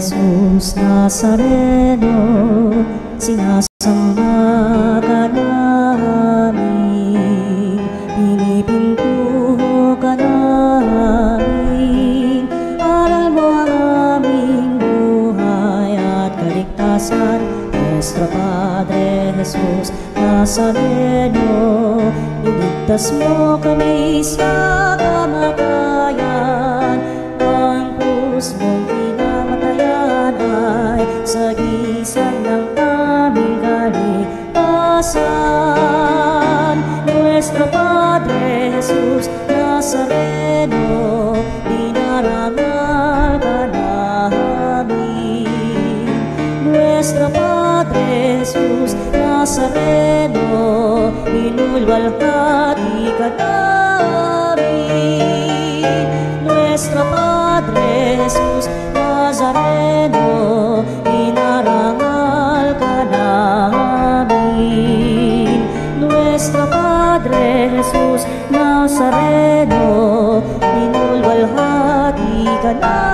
Jesus Nazareno, sinasamba ka namin, pinipintuho ka namin. Aral mo ang aming buhay at kaligtasan, Nuestro Padre Jesus Nazareno. Iligtas mo kami sa kamatayan, ang krus mong pinamatayan ay sagisag ng aming kaligtasan. Nuestro Padre Jesus Nazareno, dinarangal ka namin. Nuestro Padre Jesus Nazareno, inulwalhati ka namin. Nuestro Padre Jesus Nazareno, inarangal ka namin. Nuestro Padre Jesus Nazareno, inulwalhati ka namin.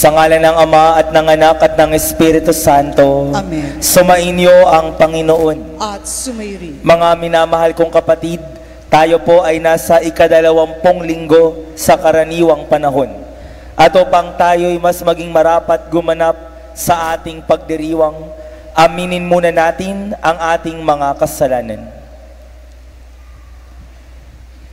Sa ngalan ng Ama at ng Anak at ng Espiritu Santo. Amen. Sumainyo ang Panginoon. At sumairi. Mga minamahal kong kapatid, tayo po ay nasa ika-20 linggo sa karaniwang panahon. At upang tayo'y mas maging marapat gumanap sa ating pagdiriwang, aminin muna natin ang ating mga kasalanan.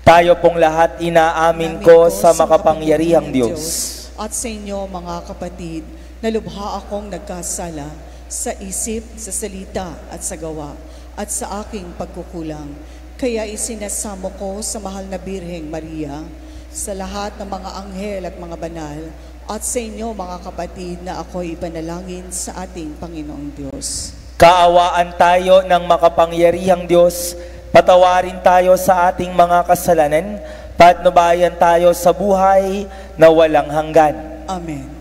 Tayo pong lahat inaamin ko sa makapangyarihang Diyos. At sa inyo mga kapatid, nalubha akong nagkasala sa isip, sa salita at sa gawa at sa aking pagkukulang. Kaya isinasamo ko sa mahal na Birheng Maria, sa lahat ng mga anghel at mga banal, at sa inyo mga kapatid na ako'y ipanalangin sa ating Panginoong Diyos. Kaawaan tayo ng makapangyarihang Diyos, patawarin tayo sa ating mga kasalanan, patnubayan tayo sa buhay na walang hanggan. Amen.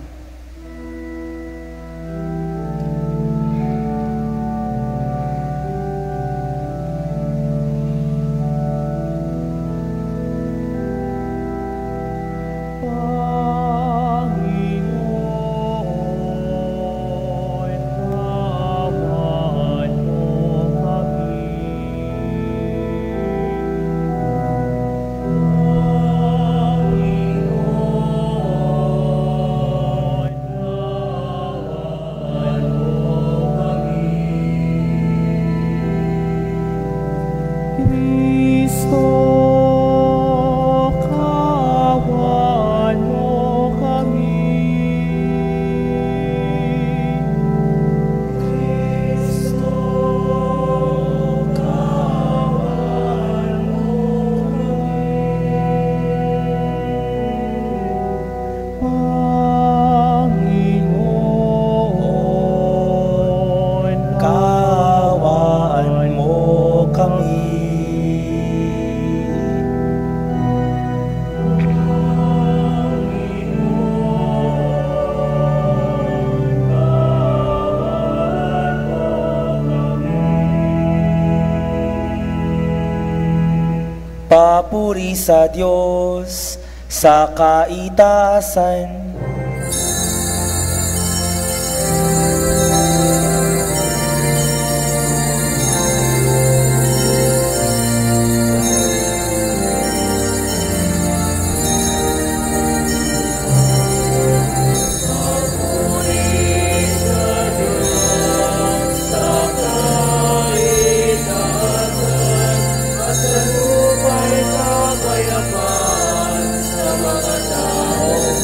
Papuri sa Diyos sa kaitaasan. Sa mga taong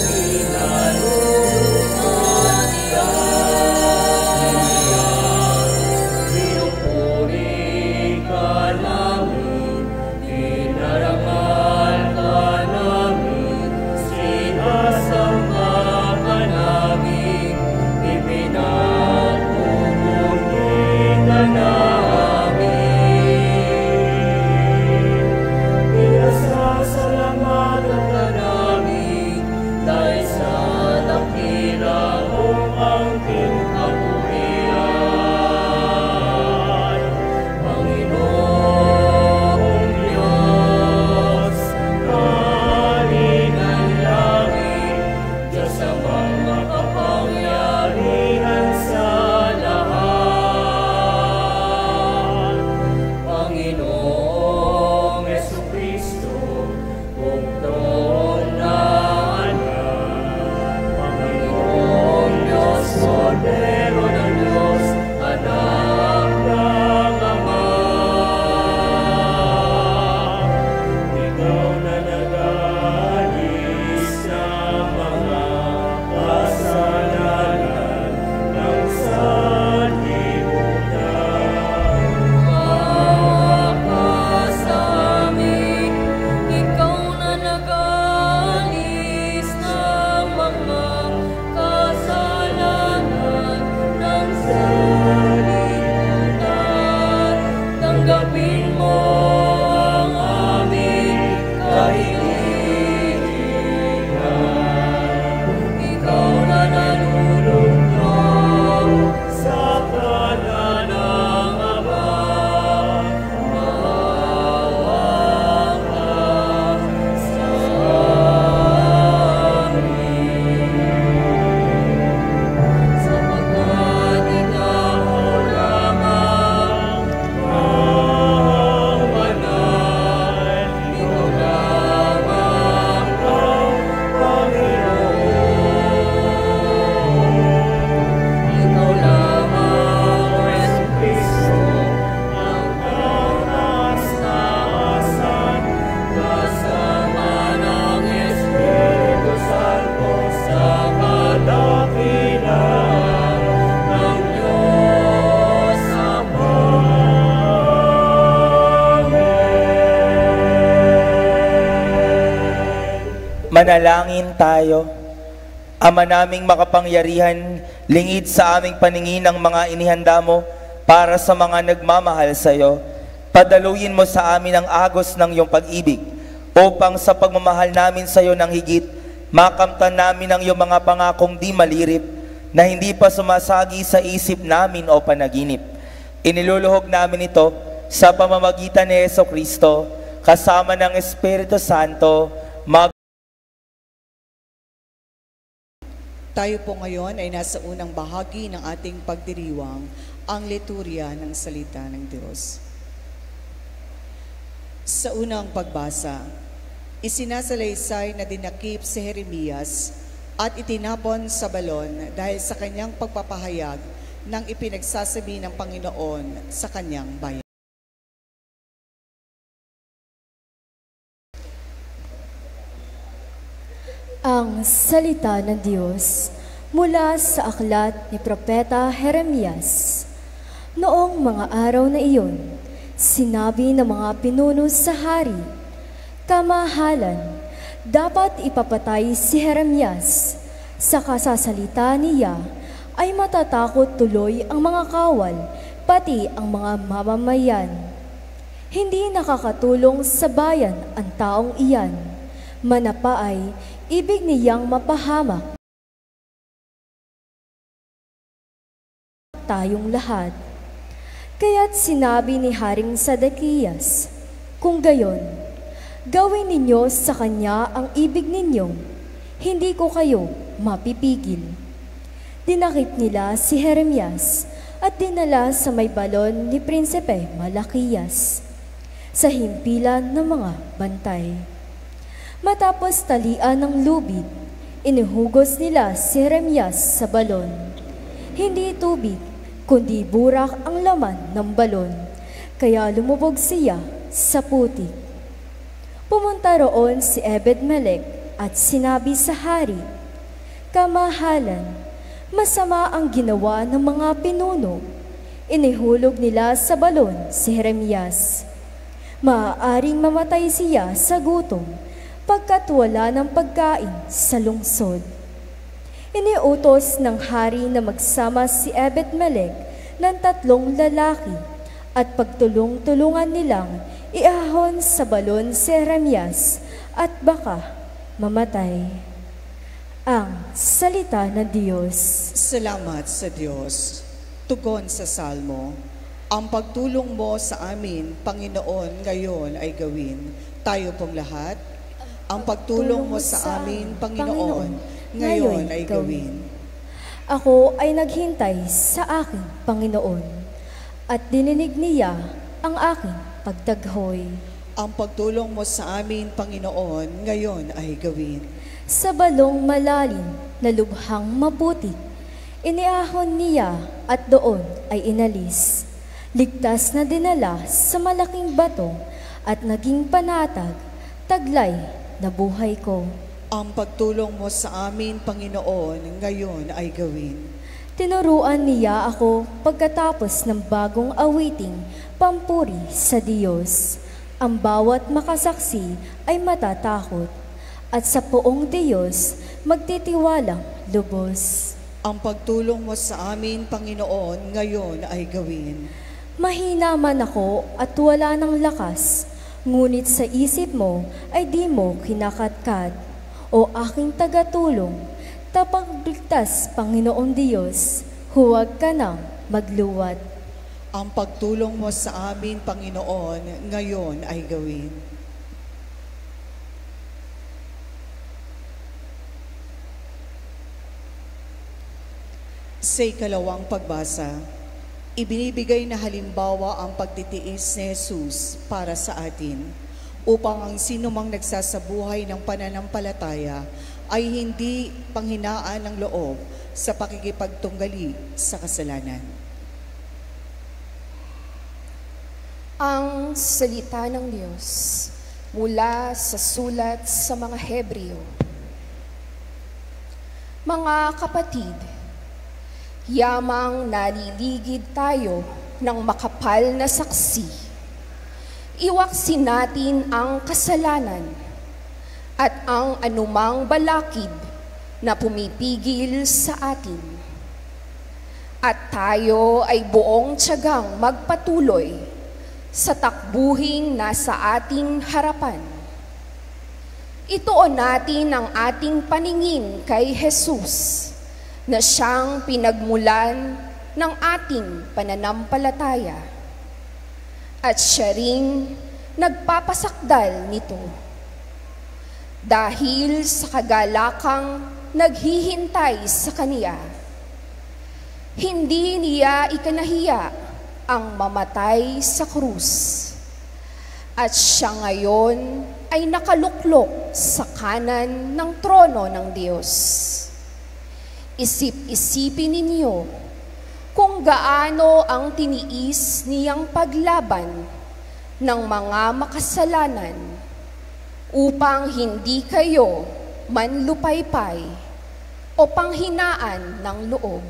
Manalangin tayo. Ama naming makapangyarihan, lingid sa aming paningin ang mga inihanda mo para sa mga nagmamahal sa iyo. Padaluyin mo sa amin ang agos ng iyong pag-ibig upang sa pagmamahal namin sa iyo ng higit, makamtan namin ang iyong mga pangakong di malirip na hindi pa sumasagi sa isip namin o panaginip. Iniluluhog namin ito sa pamamagitan ni Jesucristo kasama ng Espiritu Santo, Tayo po ngayon ay nasa unang bahagi ng ating pagdiriwang, ang liturya ng salita ng Diyos. Sa unang pagbasa, isinasalaysay na dinakip si Jeremias at itinapon sa balon dahil sa kanyang pagpapahayag ng ipinagsasabi ng Panginoon sa kanyang bayan. Ang salita ng Diyos mula sa aklat ni Propeta Jeremias. Noong mga araw na iyon, sinabi ng mga pinuno sa hari, "Kamahalan, dapat ipapatay si Jeremias. Sa kasasalita niya ay matatakot tuloy ang mga kawal, pati ang mga mamamayan. Hindi nakakatulong sa bayan ang taong iyan. Manapa ay ibig niyang mapahamak tayong lahat." Kaya't sinabi ni Haring Sedekias, "Kung gayon, gawin ninyo sa kanya ang ibig ninyo, hindi ko kayo mapipigil." Dinakip nila si Jeremias at dinala sa may balon ni Prinsipe Malakias sa himpilan ng mga bantay. Matapos talian ng lubid, inuhugos nila si Jeremias sa balon. Hindi tubig, kundi burak ang laman ng balon, kaya lumubog siya sa putik. Pumunta roon si Ebed-Melech at sinabi sa hari, "Kamahalan, masama ang ginawa ng mga pinuno. Inihulog nila sa balon si Jeremias. Maaaring mamatay siya sa gutom, pagkat wala ng pagkain sa lungsod." Iniutos ng hari na magsama si Ebed-Melech ng 3 lalaki at pagtulong-tulungan nilang iahon sa balon si Jeremias at baka mamatay. Ang salita ng Diyos. Salamat sa Diyos. Tugon sa Salmo, "Ang pagtulong mo sa amin, Panginoon, ngayon ay gawin." Tayo pong lahat. Ang pagtulong mo sa amin, Panginoon, ngayon ay gawin. Ako ay naghintay sa aking Panginoon, at dininig niya ang aking pagtaghoy. Ang pagtulong mo sa amin, Panginoon, ngayon ay gawin. Sa balong malalim na lubhang maputik, iniahon niya at doon ay inalis. Ligtas na dinala sa malaking bato at naging panatag, taglay na buhay ko. Ang pagtulong mo sa amin, Panginoon, ngayon ay gawin. Tinuruan niya ako pagkatapos ng bagong awiting pampuri sa Diyos. Ang bawat makasaksi ay matatakot, at sa poong Diyos magtitiwalang lubos. Ang pagtulong mo sa amin, Panginoon, ngayon ay gawin. Mahina man ako at wala ng lakas, ngunit sa isip mo ay di mo kinakatkat. O aking tagatulong, tapagligtas, Panginoong Diyos, huwag ka nang magluwat. Ang pagtulong mo sa amin, Panginoon, ngayon ay gawin. Sa ikalawang pagbasa, ibinibigay na halimbawa ang pagtitiis ni Jesus para sa atin, upang ang sinumang nagsasabuhay ng pananampalataya ay hindi panghinaan ng loob sa pakikipagtunggali sa kasalanan. Ang salita ng Diyos mula sa sulat sa mga Hebreo. Mga kapatid, yamang naliligid tayo ng makapal na saksi. Iwaksin natin ang kasalanan at ang anumang balakid na pumipigil sa atin. At tayo ay buong tiyagang magpatuloy sa takbuhing nasa ating harapan. Ituon natin ang ating paningin kay Jesus na siyang pinagmulan ng ating pananampalataya at siya ring nagpapasakdal nito. Dahil sa kagalakang naghihintay sa Kaniya, hindi niya ikanahiya ang mamatay sa krus. At siya ngayon ay nakaluklok sa kanan ng trono ng Diyos. Isip-isipin ninyo kung gaano ang tiniis niyang paglaban ng mga makasalanan upang hindi kayo manlupaypay o panghinaan ng loob.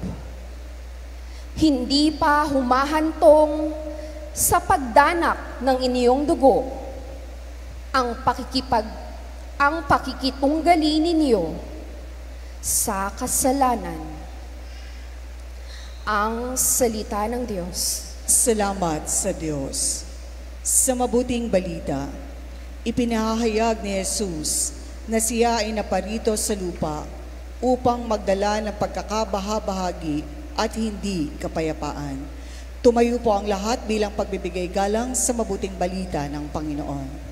Hindi pa humahantong sa pagdanak ng inyong dugo ang pakikitunggali ninyo sa kasalanan. Ang salita ng Diyos. Salamat sa Diyos. Sa mabuting balita, ipinahayag ni Jesus na siya ay naparito sa lupa upang magdala ng pagkakabahabahagi at hindi kapayapaan. Tumayo po ang lahat bilang pagbibigay galang sa mabuting balita ng Panginoon.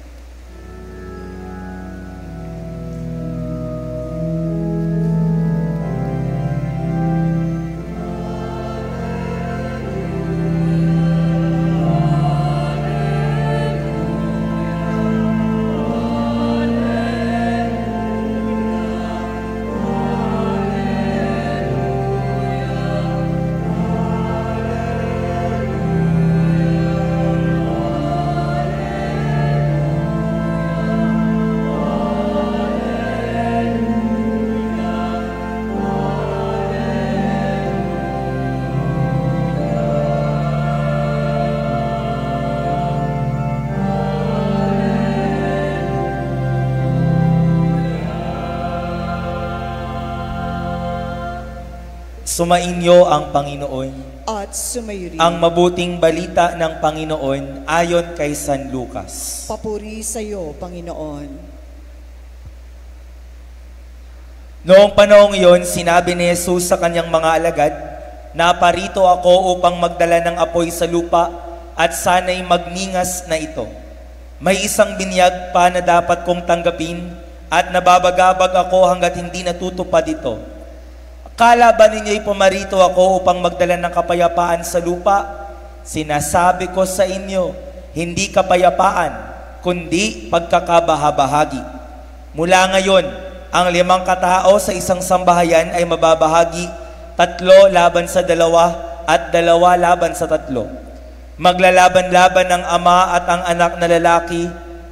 Sumainyo ang Panginoon. At sumayo rin. Ang mabuting balita ng Panginoon ayon kay San Lucas. Papuri sa iyo, Panginoon. Noong panahong iyon, sinabi ni Jesus sa kanyang mga alagad, "Naparito ako upang magdala ng apoy sa lupa at sana'y magningas na ito. May isang binyag pa na dapat kong tanggapin at nababagabag ako hanggat hindi natutupad ito. Akala ba ninyo'y pumarito ako upang magdala ng kapayapaan sa lupa? Sinasabi ko sa inyo, hindi kapayapaan, kundi pagkakabahabahagi. Mula ngayon, ang 5 katao sa isang sambahayan ay mababahagi, 3 laban sa 2 at 2 laban sa 3. Maglalaban-laban ang ama at ang anak na lalaki,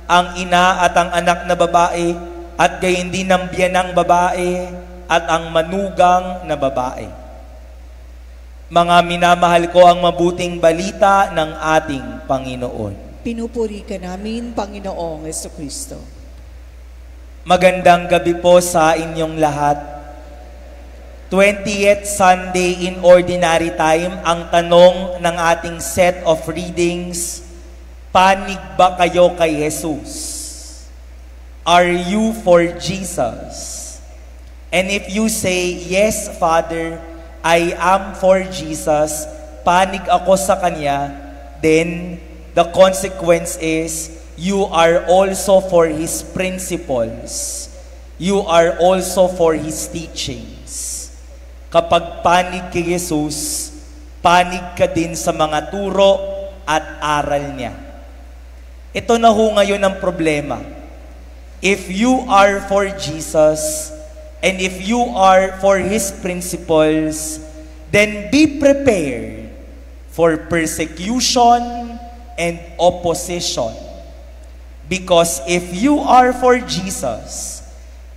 ang ina at ang anak na babae, at gayon din ang biyanang babae, at ang manugang na babae." Mga minamahal ko, ang mabuting balita ng ating Panginoon. Pinupuri ka namin, Panginoong Jesucristo. Magandang gabi po sa inyong lahat. 20th Sunday in Ordinary Time, ang tanong ng ating set of readings, panig ba kayo kay Jesus? Are you for Jesus? And if you say, "Yes, Father, I am for Jesus," panig ako sa Kanya, then the consequence is, you are also for His principles. You are also for His teachings. Kapag panig kay Jesus, panig ka din sa mga turo at aral niya. Ito na ho ngayon ang problema. If you are for Jesus, and if you are for His principles, then be prepared for persecution and opposition. Because if you are for Jesus,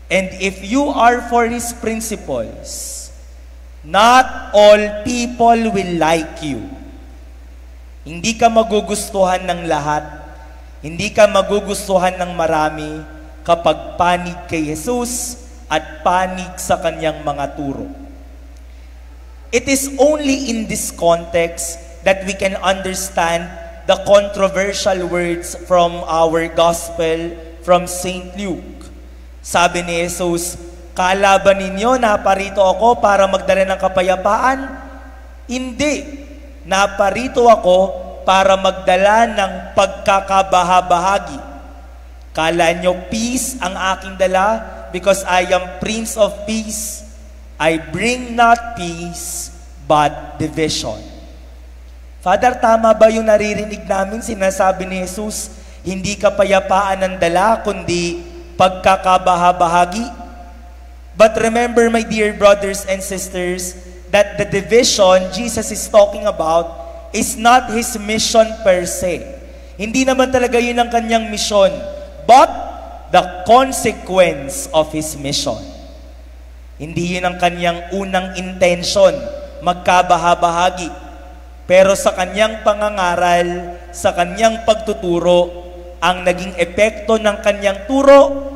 and if you are for His principles, not all people will like you. Hindi ka magugustuhan ng lahat, hindi ka magugustuhan ng marami, kapag panig kay Jesus at panig sa kanyang mga turo. It is only in this context that we can understand the controversial words from our gospel from St. Luke. Sabi ni Jesus, "Kalaban ninyo, naparito ako para magdala ng kapayapaan? Hindi. Naparito ako para magdala ng pagkakabahabahagi. Kala nyo peace ang aking dala because I am Prince of Peace. I bring not peace, but division." Father, tama ba yung naririnig namin? Sinasabi ni Jesus, hindi kapayapaan ang dala, kundi pagkakabahabahagi. But remember, my dear brothers and sisters, that the division Jesus is talking about is not His mission per se. Hindi naman talaga yun ang kanyang mission, but the consequence of His mission. Hindi yun ang kanyang unang intention, magkabahabahagi. Pero sa kanyang pangangaral, sa kanyang pagtuturo, ang naging epekto ng kanyang turo,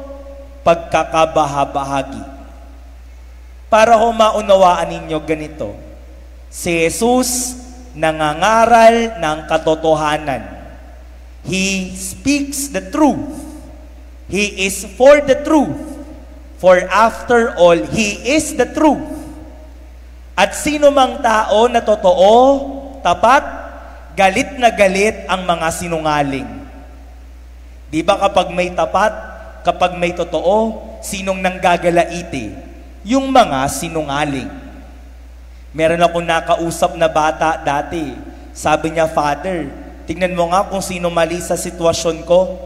pagkakabahabahagi. Para ho maunawaan ninyo ganito, si Jesus nangangaral ng katotohanan. He speaks the truth. He is for the truth. For after all, He is the truth. At sino mang tao na totoo, tapat, galit na galit ang mga sinungaling. Di ba kapag may tapat, kapag may totoo, sinong nanggagalaiti? Yung mga sinungaling. Meron akong nakausap na bata dati. Sabi niya, "Father, tingnan mo nga kung sino mali sa sitwasyon ko.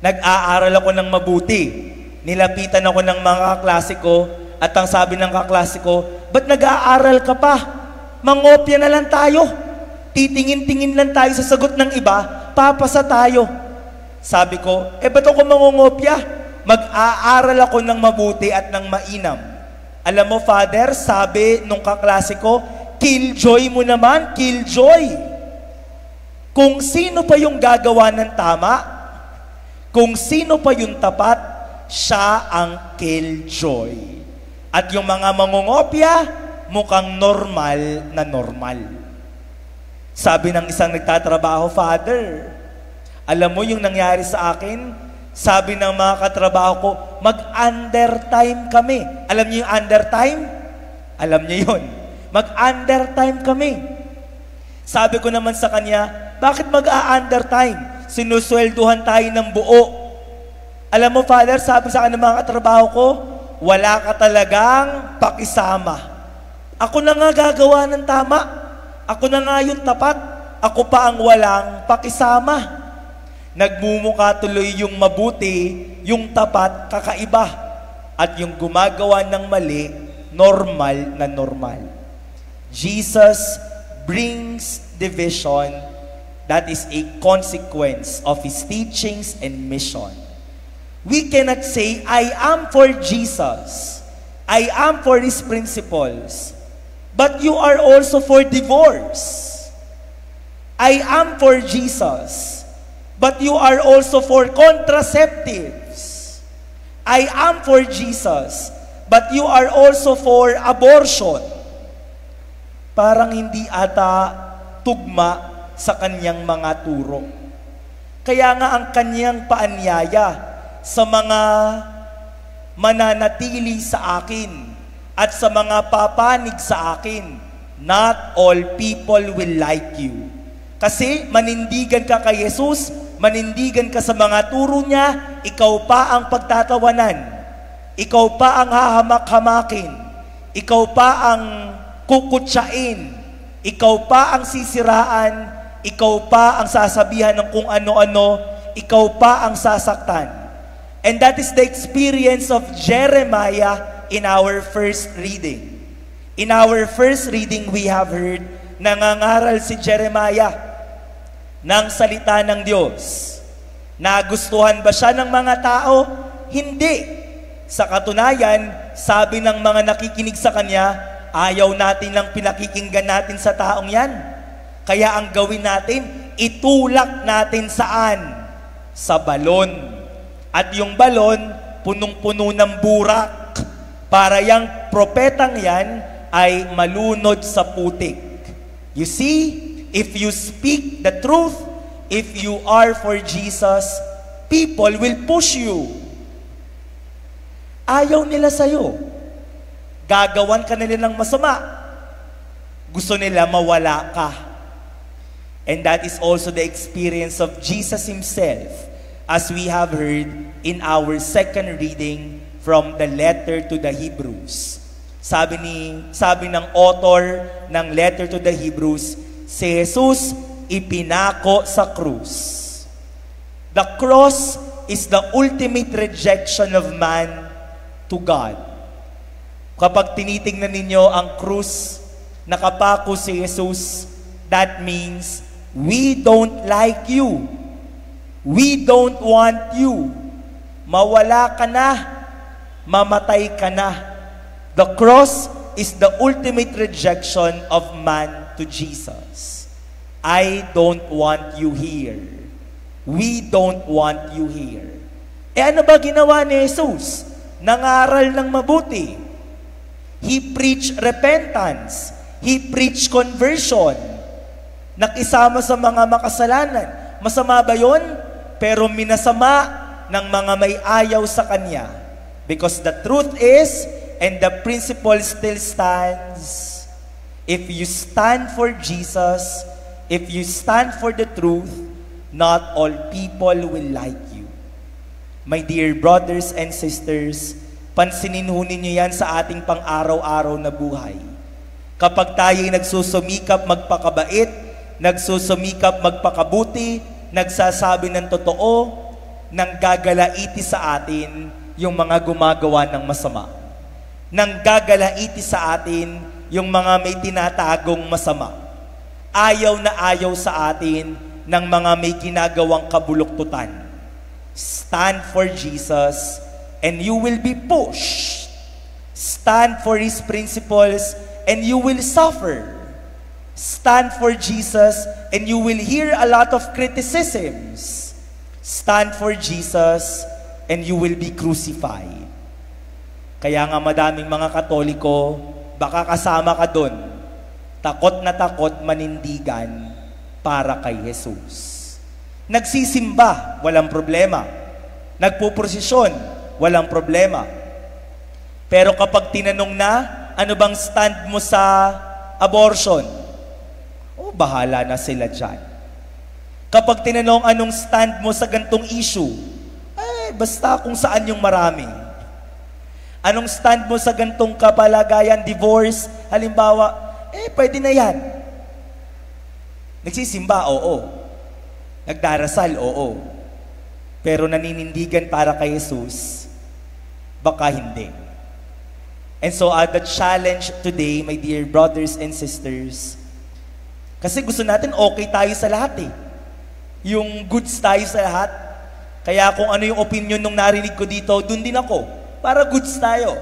Nag-aaral ako ng mabuti. Nilapitan ako ng mga kaklase ko at ang sabi ng kaklase ko, ba't nag-aaral ka pa? Mangopya na lang tayo. Titingin-tingin lang tayo sa sagot ng iba, papasa tayo." Sabi ko, ba't ako mangungopya? Mag-aaral ako ng mabuti at ng mainam. Alam mo, Father, sabi nung kaklase ko, killjoy mo naman, killjoy. Kung sino pa yung gagawa ng tama, kung sino pa yung tapat, siya ang killjoy. At yung mga mangungopya, mukhang normal na normal. Sabi ng isang nagtatrabaho, "Father, alam mo yung nangyari sa akin?" Sabi ng mga katrabaho ko, "Mag-undertime kami." Alam niyo yung undertime? Alam niyo yun. Mag-undertime kami. Sabi ko naman sa kanya, "Bakit mag-undertime? Sinuswelduhan tayo ng buo." Alam mo, Father, sabi sa akin ng mga katrabaho ko, "Wala ka talagang pakisama. Ako na nga gagawa ng tama. Ako na nga yung tapat. Ako pa ang walang pakisama." Nagmumukha tuloy yung mabuti, yung tapat, kakaiba. At yung gumagawa ng mali, normal na normal. Jesus brings division. That is a consequence of His teachings and mission. We cannot say, "I am for Jesus. I am for His principles." But you are also for divorce. I am for Jesus. But you are also for contraceptives. I am for Jesus. But you are also for abortion. Parang hindi ata tugma sa kanyang mga turo. Kaya nga ang kanyang paanyaya sa mga mananatili sa akin at sa mga papanig sa akin, "Not all people will like you." Kasi manindigan ka kay Jesus, manindigan ka sa mga turo niya, ikaw pa ang pagtatawanan. Ikaw pa ang hahamak-hamakin. Ikaw pa ang kukutsain. Ikaw pa ang sisiraan. Ikaw pa ang sasabihan ng kung ano-ano. Ikaw pa ang sasaktan. And that is the experience of Jeremiah in our first reading. In our first reading, we have heard, nangangaral si Jeremiah ng salita ng Diyos. Nagustuhan ba siya ng mga tao? Hindi. Sa katunayan, sabi ng mga nakikinig sa kanya, ayaw natin lang pinakikinggan natin sa taong yan. Kaya ang gawin natin, itulak natin saan? Sa balon. At yung balon, punong-puno ng burak para yung propetang yan ay malunod sa putik. You see, if you speak the truth, if you are for Jesus, people will push you. Ayaw nila sa'yo. Gagawan ka nila ng masama. Gusto nila mawala ka. And that is also the experience of Jesus Himself, as we have heard in our second reading from the letter to the Hebrews. Sabi ng author ng letter to the Hebrews, si Jesus ipinako sa krus. The cross is the ultimate rejection of man to God. Kapag tinitingnan ninyo ang krus, nakapako si Jesus, that means we don't like you. We don't want you. Mawala ka na. Mamatay ka na. The cross is the ultimate rejection of man to Jesus. I don't want you here. We don't want you here. Ano ba ginawa ni Jesus? Nangaral ng mabuti. He preached repentance. He preached conversion. Nakisama sa mga makasalanan. Masama ba yun? Pero minasama ng mga may ayaw sa Kanya. Because the truth is, and the principle still stands, if you stand for Jesus, if you stand for the truth, not all people will like you. My dear brothers and sisters, pansinin ho ninyo yan sa ating pang-araw-araw na buhay. Kapag tayo'y nagsusumikap magpakabait, nagsusumikap magpakabuti, nagsasabi ng totoo, nang gagalaiti sa atin yung mga gumagawa ng masama. Nang gagalaiti sa atin yung mga may tinatagong masama. Ayaw na ayaw sa atin ng mga may ginagawang kabuluktutan. Stand for Jesus and you will be pushed. Stand for His principles and you will suffer. Stand for Jesus and you will hear a lot of criticisms. Stand for Jesus and you will be crucified. Kaya nga madaming mga Katoliko, baka kasama ka doon, takot na takot manindigan para kay Jesus. Nagsisimba, walang problema. Nagpuprosesyon, walang problema. Pero kapag tinanong na, ano bang stand mo sa abortion? Bahala na sila dyan. Kapag tinanong anong stand mo sa gantong issue, basta kung saan yung marami. Anong stand mo sa gantong kapalagayan, divorce, halimbawa, pwede na yan. Nagsisimba, oo. Nagdarasal, oo. Pero naninindigan para kay Jesus, baka hindi. And so, the challenge today, my dear brothers and sisters, kasi gusto natin okay tayo sa lahat eh. Yung goods tayo sa lahat. Kaya kung ano yung opinion nung narinig ko dito, dun din ako. Para goods tayo.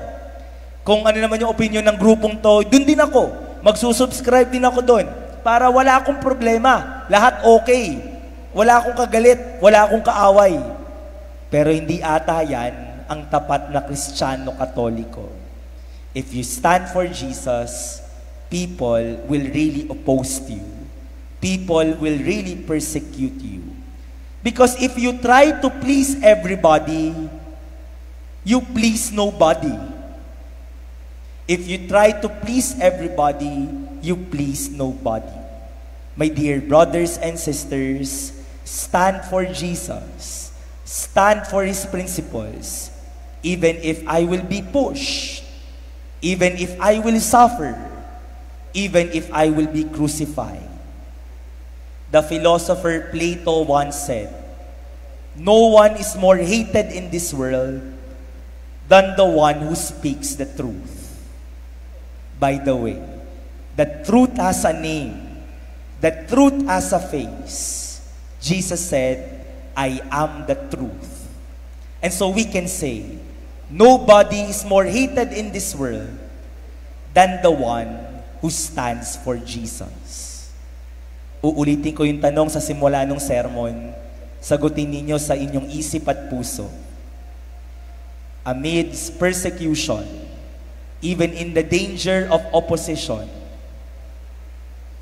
Kung ano naman yung opinion ng grupong to, dun din ako. Magsusubscribe din ako dun. Para wala akong problema. Lahat okay. Wala akong kagalit. Wala akong kaaway. Pero hindi ata yan ang tapat na Kristiyano Katoliko. If you stand for Jesus, people will really oppose you. People will really persecute you. Because if you try to please everybody, you please nobody. If you try to please everybody, you please nobody. My dear brothers and sisters, stand for Jesus. Stand for His principles. Even if I will be pushed, even if I will suffer, even if I will be crucified. The philosopher Plato once said, "No one is more hated in this world than the one who speaks the truth." By the way, the truth has a name. The truth has a face. Jesus said, "I am the truth." And so we can say, nobody is more hated in this world than the one who stands for Jesus. Uulitin ko yung tanong sa simula ng sermon, sagutin ninyo sa inyong isip at puso. amidst persecution, even in the danger of opposition,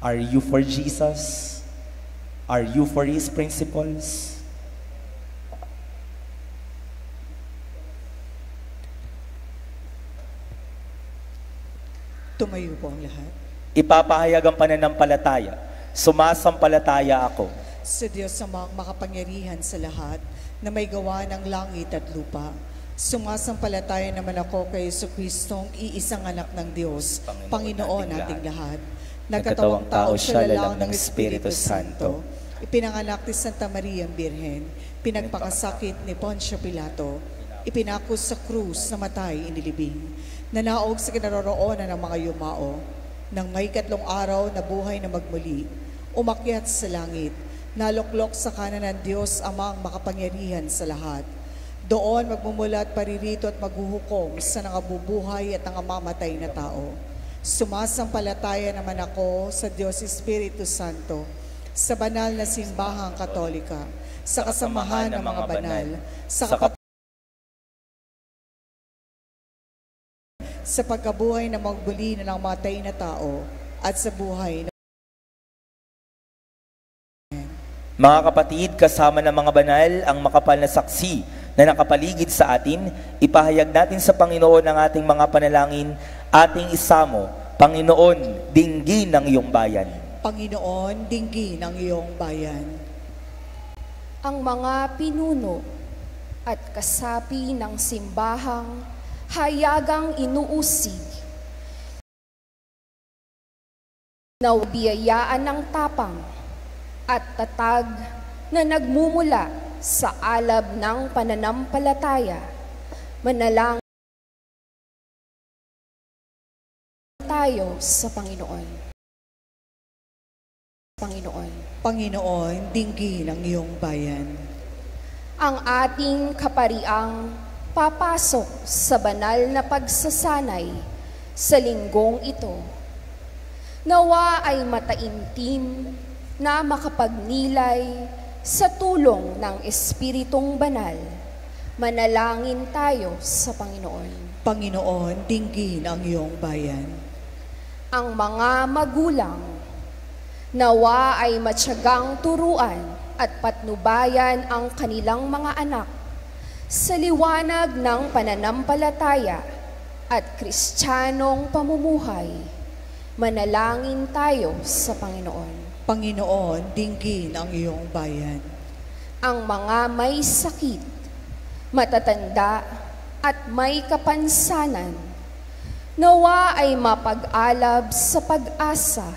are you for Jesus? Are you for His principles? Tumayo po ang lahat. Ipapahayag ang pananampalataya. Sumasampalataya ako Sa Diyos amang makapangyarihan sa lahat, na may gawa ng langit at lupa. Sumasampalataya naman ako kay Jesucristong iisang anak ng Diyos, Panginoon nating lahat. Nagkatawang tao siya lalang ng Espiritu Santo. Ipinanganak ni Santa Maria ang Birhen, pinagpakasakit ni Poncio Pilato, ipinako sa krus, namatay, inilibing, nanaog sa kinaroroonan ng mga yumao, nang may 3 araw na buhay na magmuli, umakyat sa langit, naluklok sa kanan ng Diyos amang makapangyarihan sa lahat. Doon magmumulat paririto at maghuhukom sa nangabubuhay at nangamamamatay na tao. Sumasampalataya naman ako sa Diyos Espiritu Santo, sa banal na simbahang katolika, sa kasamahan ng mga banal, sa pagkabuhay na magbuli na ng matay na tao, at sa buhay na... Mga kapatid, kasama ng mga banal, ang makapal na saksi na nakapaligid sa atin, ipahayag natin sa Panginoon ang ating mga panalangin, ating isamo, Panginoon, dinggin ang iyong bayan. Panginoon, dinggin ang iyong bayan. Ang mga pinuno at kasapi ng simbahang hayagang inuusig, na biyayaan ng tapang at tatag na nagmumula sa alab ng pananampalataya, manalangin tayo sa Panginoon. Panginoon, dinggin ang iyong bayan. Ang ating kapariang papasok sa banal na pagsasanay sa linggong ito, nawa ay mataimtim na makapagnilay sa tulong ng Espiritong Banal. Manalangin tayo sa Panginoon. Panginoon, dinggin ang iyong bayan. Ang mga magulang, nawa ay matyagang turuan at patnubayan ang kanilang mga anak sa liwanag ng pananampalataya at Kristiyanong pamumuhay. Manalangin tayo sa Panginoon. Panginoon, dinggin ang iyong bayan. Ang mga may sakit, matatanda at may kapansanan, nawa ay mapag-alab sa pag-asa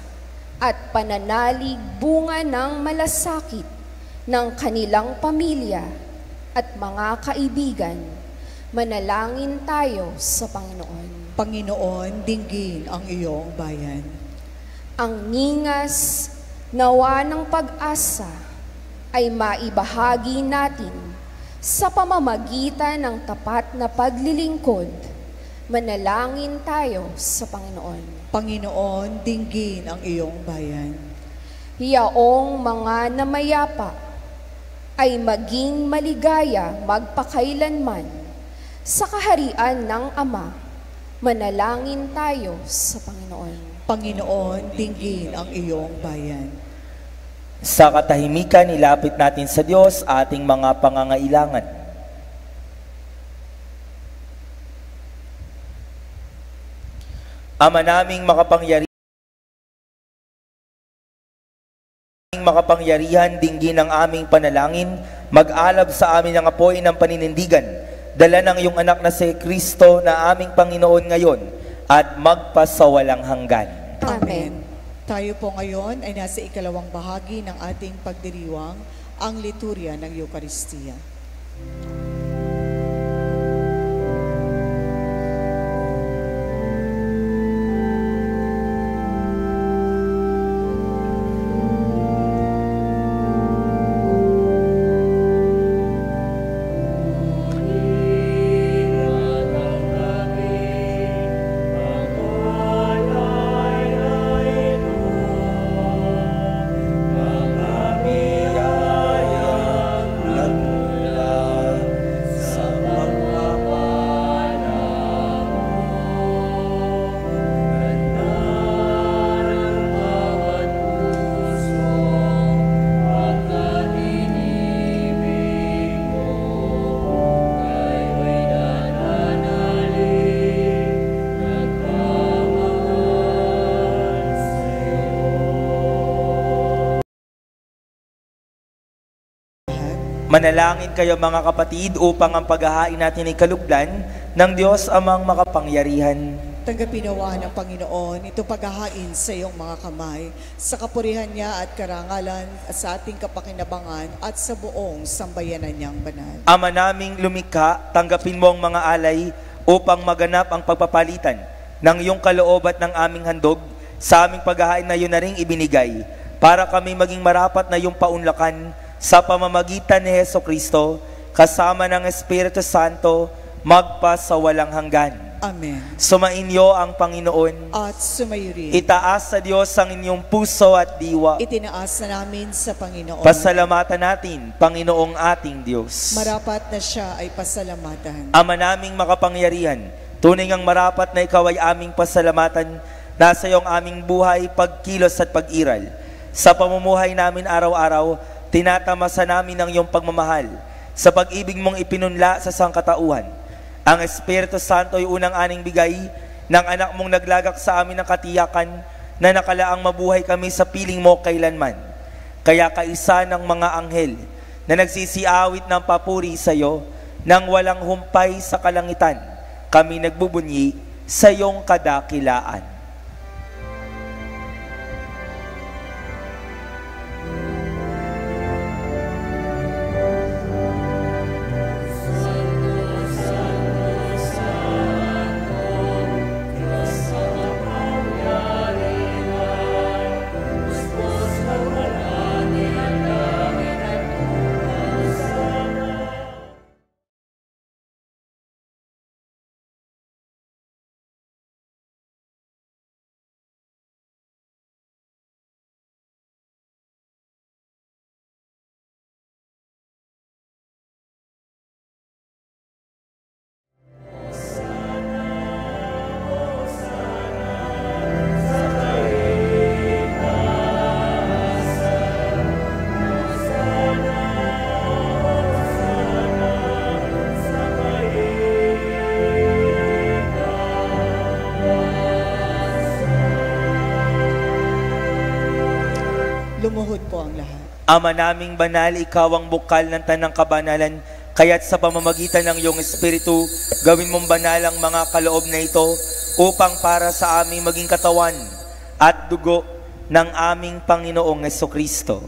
at pananalig bunga ng malasakit ng kanilang pamilya at mga kaibigan. Manalangin tayo sa Panginoon. Panginoon, dinggin ang iyong bayan. Ang ningas nawa ng pag-asa ay maibahagi natin sa pamamagitan ng tapat na paglilingkod. Manalangin tayo sa Panginoon. Panginoon, dinggin ang iyong bayan. Yaong mga namayapa ay maging maligaya magpakailanman sa kaharian ng Ama. Manalangin tayo sa Panginoon. Panginoon, dinggin ang iyong bayan. Sa katahimikan, ilapit natin sa Diyos ating mga pangangailangan. Ama naming makapangyarihan, dinggin ang aming panalangin, mag-alab sa amin ang apoy ng paninindigan, dala ng iyong anak na si Kristo na aming Panginoon ngayon, at magpasawalang hanggan. Amen. Tayo po ngayon ay nasa ikalawang bahagi ng ating pagdiriwang, ang liturya ng Eucharistia. Manalangin kayo mga kapatid upang ang paghahain natin ay kalugdan ng Diyos amang makapangyarihan. Tanggapin nawa ng Panginoon itong paghahain sa iyong mga kamay, sa kapurihan niya at karangalan at sa ating kapakinabangan at sa buong sambayanan niyang banal. Ama naming lumikha, tanggapin mo ang mga alay upang maganap ang pagpapalitan ng iyong kaloob at ng aming handog sa aming paghahain na yun na ring ibinigay para kami maging marapat na iyong paunlakan sa pamamagitan ni Hesukristo kasama ng Espiritu Santo magpa sa walang hanggan. Amen. Sumainyo ang Panginoon. At sumayo rin. Itaas sa Diyos ang inyong puso at diwa. Itinaas na namin sa Panginoon. Pasalamatan natin, Panginoong ating Diyos. Marapat na siya ay pasalamatan. Ama naming makapangyarihan, tunay ngang marapat na ikaw ay aming pasalamatan, nasa iyong aming buhay, pagkilos at pag-iral. Sa pamumuhay namin araw-araw, tinatamasa namin ang iyong pagmamahal. Sa pag-ibig mong ipinunla sa sangkatauhan, ang Espiritu Santo ay unang aning bigay ng anak mong naglagak sa amin ng katiyakan na nakalaang mabuhay kami sa piling mo kailanman. Kaya kaisa ng mga anghel na nagsisiawit ng papuri sa iyo nang walang humpay sa kalangitan, kami nagbubunyi sa iyong kadakilaan. Lumuhod po ang lahat. Ama naming banal, ikaw ang bukal ng tanang kabanalan, kaya't sa pamamagitan ng iyong Espiritu, gawin mong banal ang mga kaloob na ito upang para sa aming maging katawan at dugo ng aming Panginoong Hesukristo.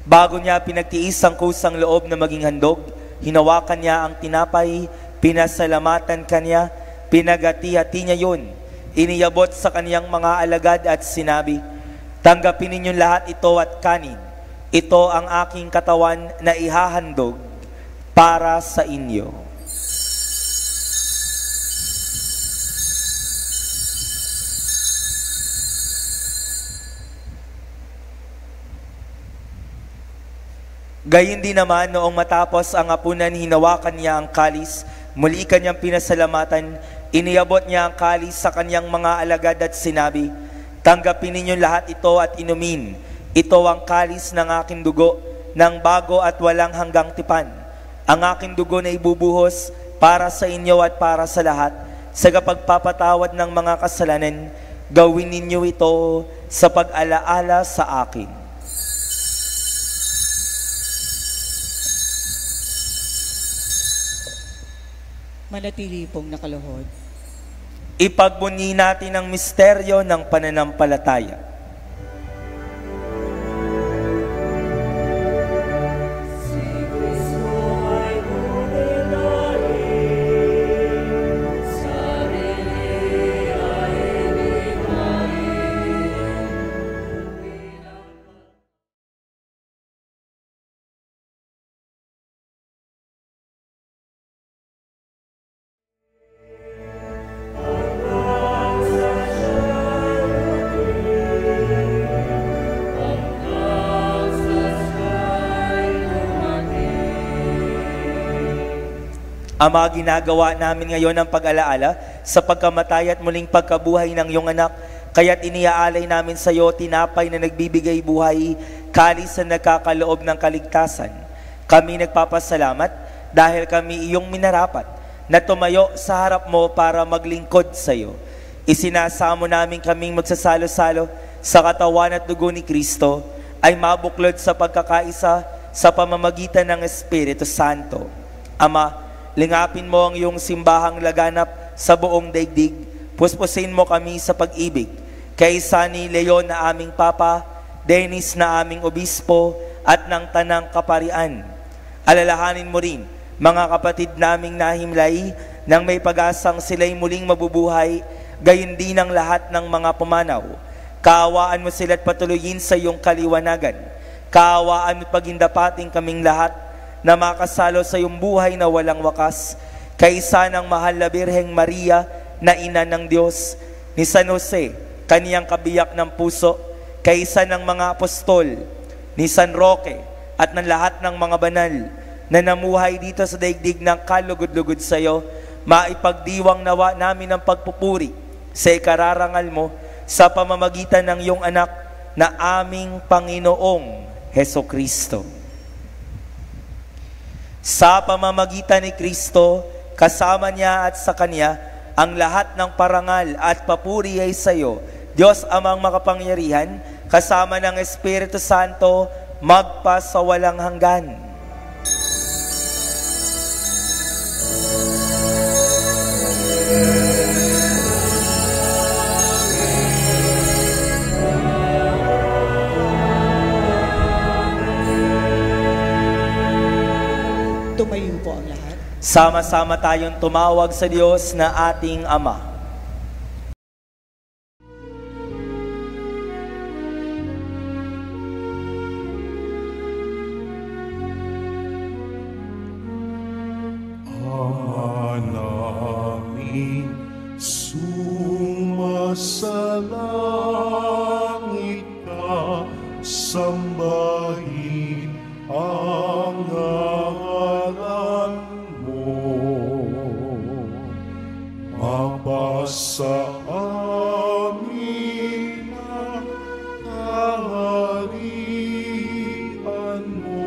Bago niya pinagtiis ang kusang loob na maging handog, hinawakan niya ang tinapay, pinasalamatan kanya, pinagati-hati niya yun, iniyabot sa kaniyang mga alagad at sinabi, "Tanggapin ninyong lahat ito at kanin. Ito ang aking katawan na ihahandog para sa inyo." Gayon din naman noong matapos ang hapunan, hinawakan niya ang kalis, muli kanyang pinasalamatan, iniyabot niya ang kalis sa kanyang mga alagad at sinabi, "Tanggapin ninyo lahat ito at inumin. Ito ang kalis ng aking dugo, ng bago at walang hanggang tipan. Ang aking dugo na ibubuhos para sa inyo at para sa lahat, sa kapagpapatawad ng mga kasalanan. Gawin ninyo ito sa pag-alaala sa akin." Manatili pong nakaluhod. Ipagbunyi natin ang misteryo ng pananampalataya. Ama, ginagawa namin ngayon ang pag-alaala sa pagkamatay at muling pagkabuhay ng iyong anak, kaya't iniaalay namin sa iyo tinapay na nagbibigay buhay, kalis na nagkakaloob ng kaligtasan. Kami nagpapasalamat dahil kami iyong minarapat na tumayo sa harap mo para maglingkod sa iyo. Isinasamo namin kaming magsasalo-salo sa katawan at dugo ni Kristo ay mabuklod sa pagkakaisa sa pamamagitan ng Espiritu Santo. Ama, lingapin mo ang iyong simbahang laganap sa buong daigdig. Puspusin mo kami sa pag-ibig. Kay Sunny Leon na aming Papa, Dennis na aming Obispo, at ng Tanang Kaparian. Alalahanin mo rin mga kapatid naming nahimlay nang may pag-asang sila'y muling mabubuhay, gayon din ang lahat ng mga pumanaw. Kaawaan mo sila't patuloyin sa iyong kaliwanagan. Kaawaan mo't pagindapating kaming lahat na makasalo sa iyong buhay na walang wakas. Kaisa ng mahal na Birheng Maria na ina ng Diyos, ni San Jose, kaniyang kabiyak ng puso, kaisa ng mga apostol, ni San Roque, at ng lahat ng mga banal na namuhay dito sa daigdig ng kalugod-lugod sa iyo, maipagdiwang nawa namin ang pagpupuri sa ikararangal mo sa pamamagitan ng iyong anak na aming Panginoong Hesukristo. Sa pamamagitan ni Kristo, kasama niya at sa Kanya, ang lahat ng parangal at papuri ay sa iyo, Diyos Amang makapangyarihan, kasama ng Espiritu Santo, magpa sa walang hanggan. Tumayo po ang lahat. Sama-sama tayong tumawag sa Diyos na ating Ama. Namin sumasalangit ka, sambahin ang ngalan mo. Mapasa amin ang kaharian mo,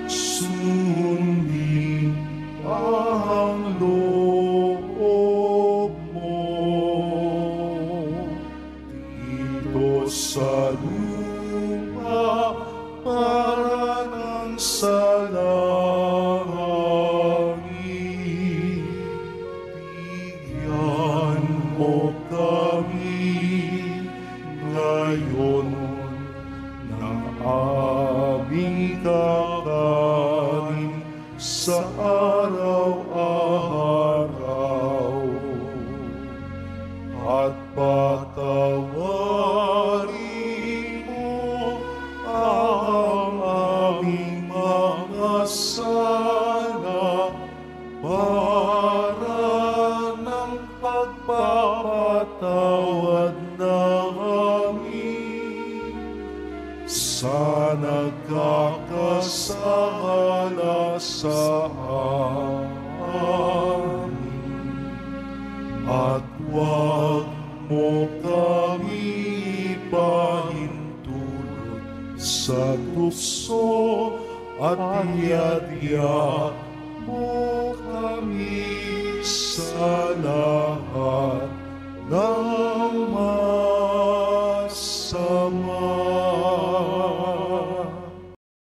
sundin ang loob mo. Dito sa lupa para ng sa langit, bigyan mo kami ngayon ng aming kakanin sa araw-araw, at patawarin mo ang aming mga sala para ng pagpapatawad namin sa nagkakasala sa amin, at huwag mo kami pahintulot sa tukso, at iadya mo kami sa lahat ng masama.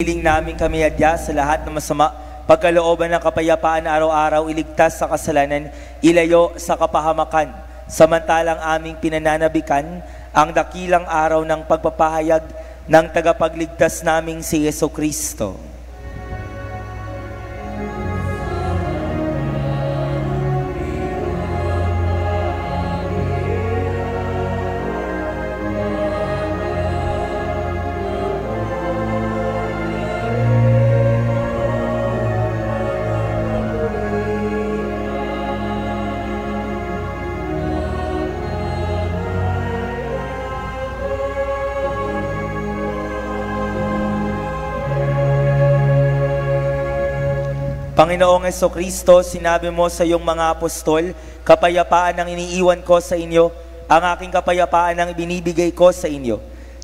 Hiling namin kami adya sa lahat ng masama, pagkalooban ng kapayapaan araw-araw, iligtas sa kasalanan, ilayo sa kapahamakan, samantalang aming pinananabikan ang dakilang araw ng pagpapahayag ng tagapagligtas naming si Jesucristo. Panginoong Jesucristo, sinabi mo sa iyong mga apostol, kapayapaan ang iniiwan ko sa inyo, ang aking kapayapaan ang binibigay ko sa inyo.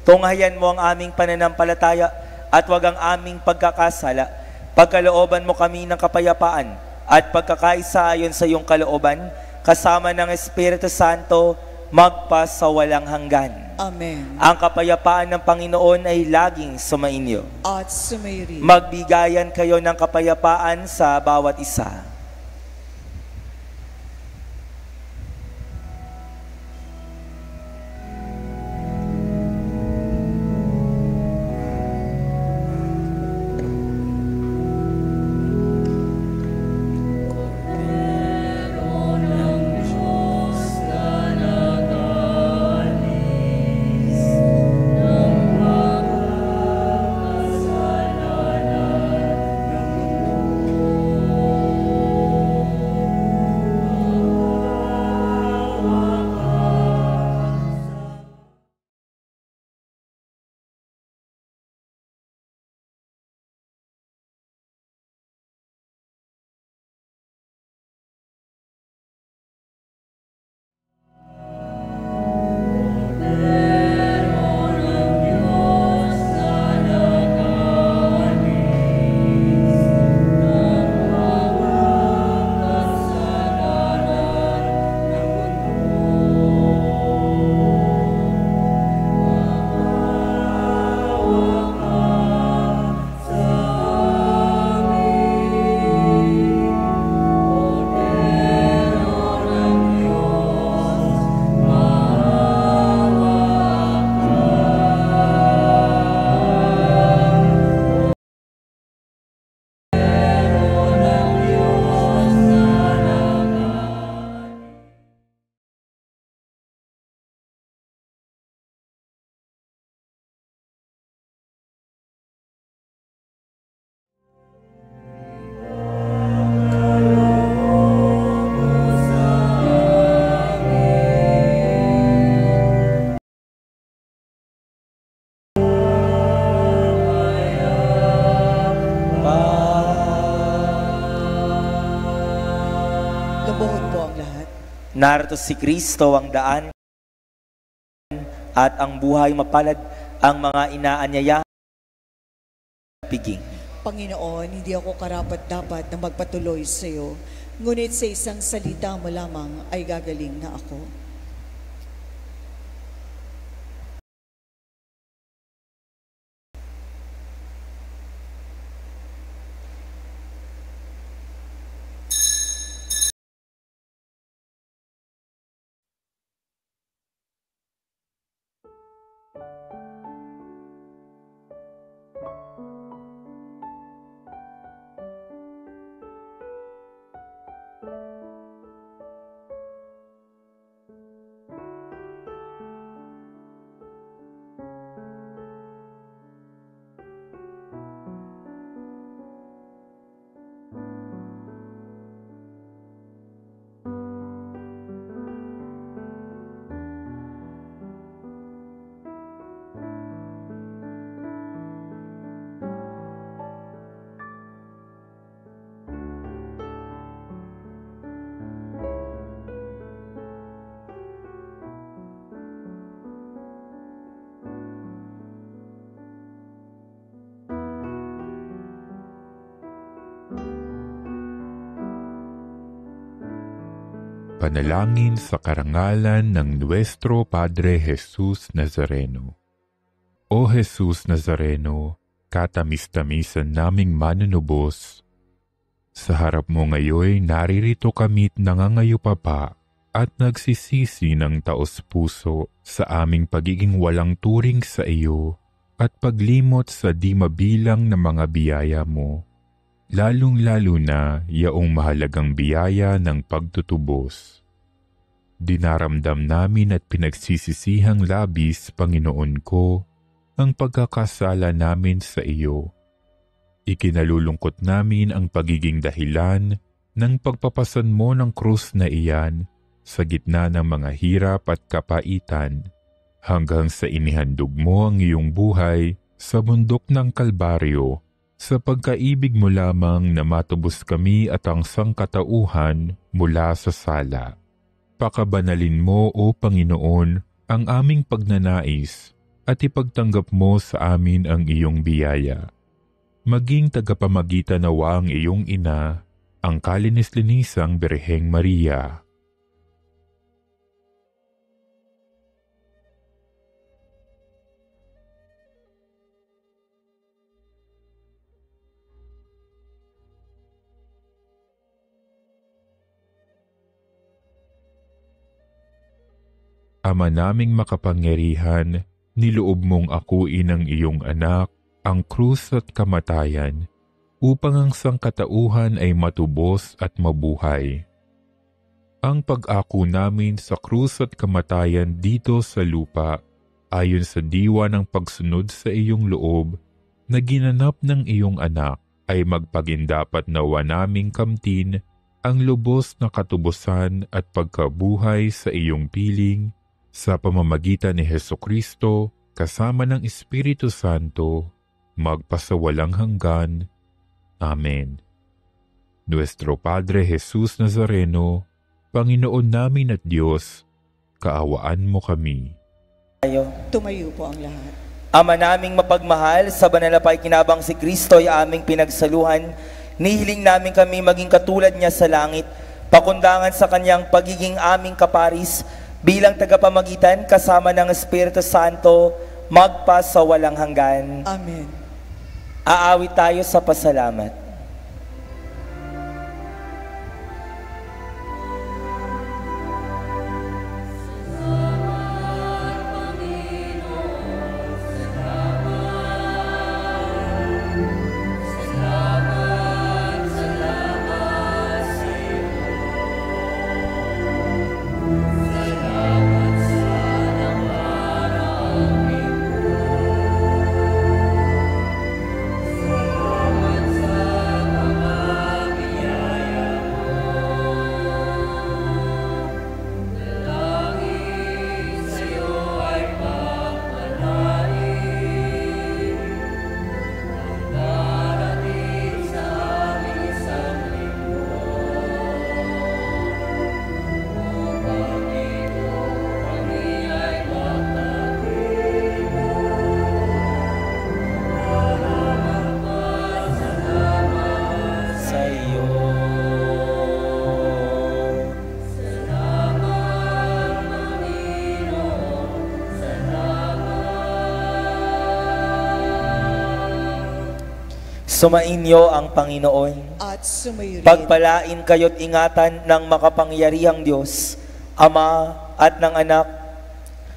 Tunghayan mo ang aming pananampalataya at wag ang aming pagkakasala. Pagkalooban mo kami ng kapayapaan at pagkakaisa ayon sa iyong kalooban, kasama ng Espiritu Santo, magpa sa walang hanggan. Amen. Ang kapayapaan ng Panginoon ay laging sumainyo. At sumairi. Magbigayan kayo ng kapayapaan sa bawat isa. Lumuhod po ang lahat. Narito si Kristo ang daan at ang buhay, mapalad ang mga inaanyaya piging. Panginoon, hindi ako karapat-dapat na magpatuloy sa iyo, ngunit sa isang salita mo lamang ay gagaling na ako. Panalangin sa karangalan ng Nuestro Padre Jesus Nazareno. O Jesus Nazareno, katamis-tamisan naming manunubos, sa harap mo ngayon naririto kami't nangangayupapa at nagsisisi ng taos-puso sa aming pagiging walang turing sa iyo at paglimot sa di mabilang na mga biyaya mo. Lalong-lalo na yaong mahalagang biyaya ng pagtutubos. Dinaramdam namin at pinagsisisihang labis, Panginoon ko, ang pagkakasala namin sa iyo. Ikinalulungkot namin ang pagiging dahilan ng pagpapasan mo ng krus na iyan sa gitna ng mga hirap at kapaitan, hanggang sa inihandog mo ang iyong buhay sa bundok ng Kalbaryo, sa pagkaibig mo lamang na matubos kami at ang sangkatauhan mula sa sala. Pakabanalin mo, O Panginoon, ang aming pagnanais at ipagtanggap mo sa amin ang iyong biyaya. Maging tagapamagitan nawa ang iyong ina, ang kalinis-linisang Birheng Maria. Ama naming makapangyarihan, niloob mong akuin ang iyong anak, ang krus at kamatayan, upang ang sangkatauhan ay matubos at mabuhay. Ang pag-ako namin sa krus at kamatayan dito sa lupa, ayon sa diwa ng pagsunod sa iyong loob, na ginanap ng iyong anak, ay magpagindapat nawa naming kamtin ang lubos na katubusan at pagkabuhay sa iyong piling, sa pamamagitan ni Hesukristo, kasama ng Espiritu Santo, magpasawalang hanggan. Amen. Nuestro Padre Jesus Nazareno, Panginoon namin at Diyos, kaawaan mo kami. Tumayo po ang lahat. Ama naming mapagmahal, sa banal na pakikinabang si Kristo ay aming pinagsaluhan, nihiling namin kami maging katulad niya sa langit, pakundangan sa kanyang pagiging aming kaparis, bilang tagapamagitan kasama ng Espiritu Santo, magpa sa walang hanggan. Amen. Aawit tayo sa pasalamat. Sumainyo ang Panginoon. At sumayo rin. Pagpalain kayo't ingatan ng makapangyarihang Diyos, Ama at ng Anak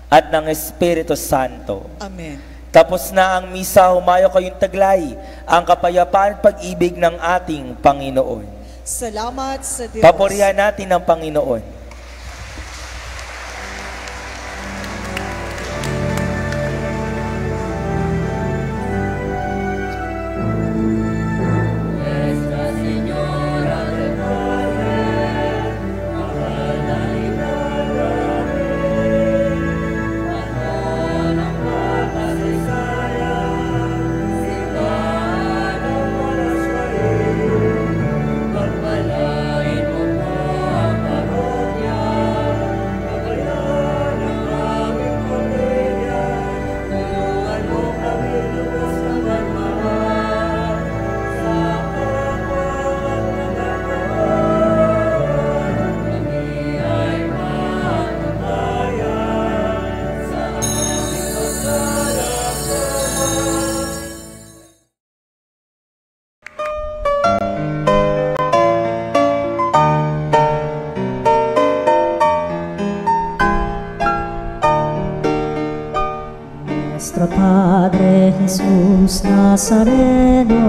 at ng Espiritu Santo. Amen. Tapos na ang misa, humayo kayong taglay ang kapayapaan at pag-ibig ng ating Panginoon. Salamat sa Diyos. Papurihan natin ang Panginoon. Nuestro Padre Jesus Nazareno,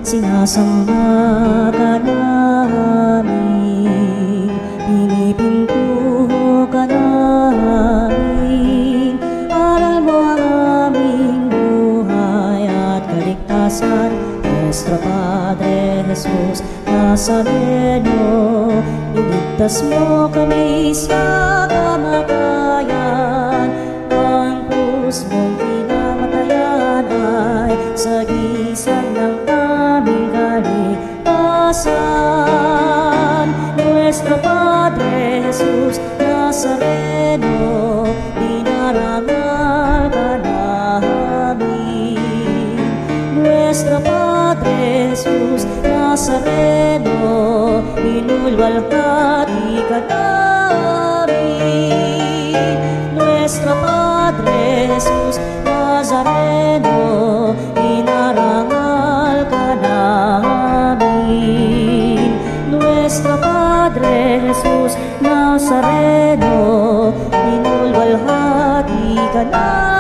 sinasamba ka namin, pinipintuho ka namin, aral mo ang aming buhay at kaligtasan. Nuestro Padre Jesus Nazareno, iligtas mo kami sa kamatayan, ang krus mong pinamatayan ay sagisag ng aming kaligtasan. Nuestro Padre Jesus Nazareno, dinarangal ka namin. Nuestro Padre Jesus Nazareno, inulwalhati ka namin. Nuestro Padre Jesus Nazareno, inarangal ka namin. Nuestro Padre Jesus Nazareno, ka na